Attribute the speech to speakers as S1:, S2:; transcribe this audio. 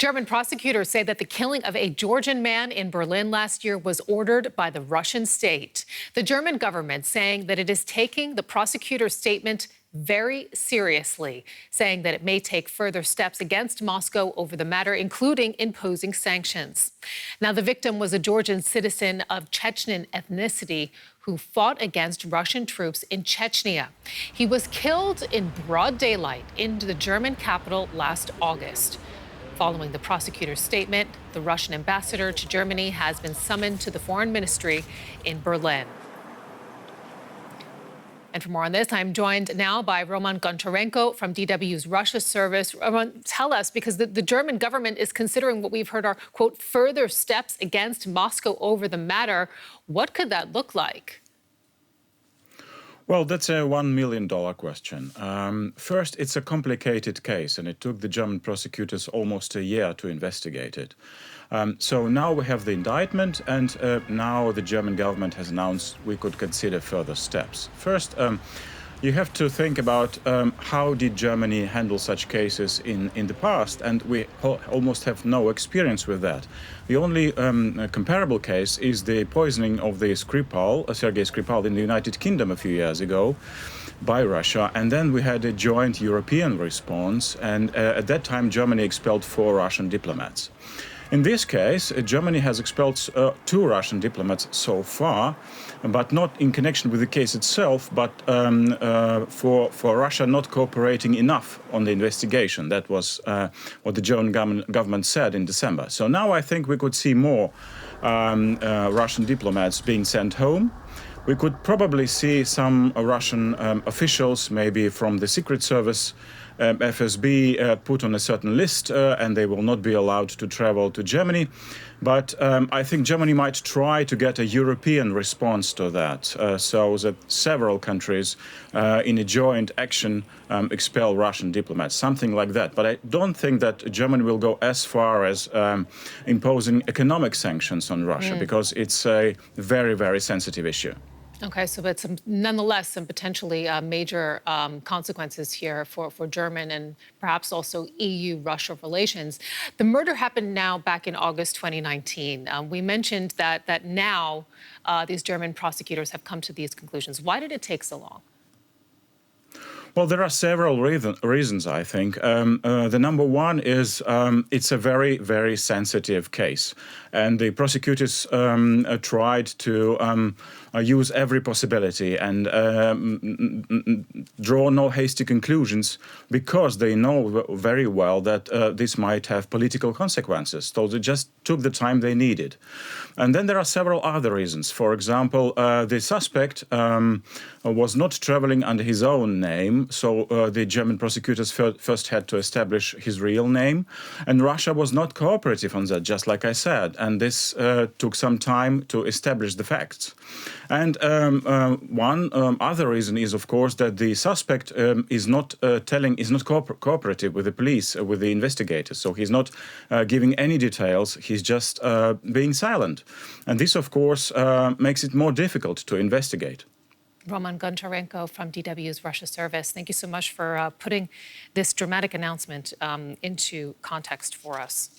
S1: German prosecutors say that the killing of a Georgian man in Berlin last year was ordered by the Russian state. The German government saying that it is taking the prosecutor's statement very seriously, saying that it may take further steps against Moscow over the matter, including imposing sanctions. Now, the victim was a Georgian citizen of Chechen ethnicity who fought against Russian troops in Chechnya. He was killed in broad daylight in the German capital last August. Following the prosecutor's statement, the Russian ambassador to Germany has been summoned to the foreign ministry in Berlin. And for more on this, I'm joined now by Roman Goncharenko from DW's Russia service. Roman, tell us, because the German government is considering what we've heard are, quote, further steps against Moscow over the matter. What could that look like?
S2: Well, that's a $1 million question. First, it's a complicated case, and it took the German prosecutors almost a year to investigate it. So now we have the indictment, and now the German government has announced we could consider further steps. First, you have to think about how did Germany handle such cases in the past, and we almost have no experience with that. The only comparable case is the poisoning of the Skripal, Sergei Skripal, in the United Kingdom a few years ago by Russia, and then we had a joint European response, and at that time Germany expelled 4 Russian diplomats. In this case, Germany has expelled 2 Russian diplomats so far, but not in connection with the case itself, but for Russia not cooperating enough on the investigation. That was what the German government said in December. So now I think we could see more Russian diplomats being sent home. We could probably see some Russian officials, maybe from the Secret Service, FSB, put on a certain list, and they will not be allowed to travel to Germany. But I think Germany might try to get a European response to that, so that several countries in a joint action expel Russian diplomats, something like that. But I don't think that Germany will go as far as imposing economic sanctions on Russia, because it's a very, very sensitive issue.
S1: Okay, so but nonetheless, some potentially major consequences here for German and perhaps also EU-Russia relations. The murder happened now back in August 2019. We mentioned that now these German prosecutors have come to these conclusions. Why did it take so long?
S2: Well, there are several reasons, I think. The number one is it's a very, very sensitive case. And the prosecutors tried to use every possibility and draw no hasty conclusions, because they know very well that this might have political consequences. So they just took the time they needed. And then there are several other reasons. For example, the suspect was not traveling under his own name, so the German prosecutors first had to establish his real name. And Russia was not cooperative on that, just like I said. And this took some time to establish the facts. And one other reason is, of course, that the suspect is not cooperative with the police, with the investigators. So he's not giving any details. He's just being silent. And this, of course, makes it more difficult to investigate.
S1: Roman Goncharenko from DW's Russia service, thank you so much for putting this dramatic announcement into context for us.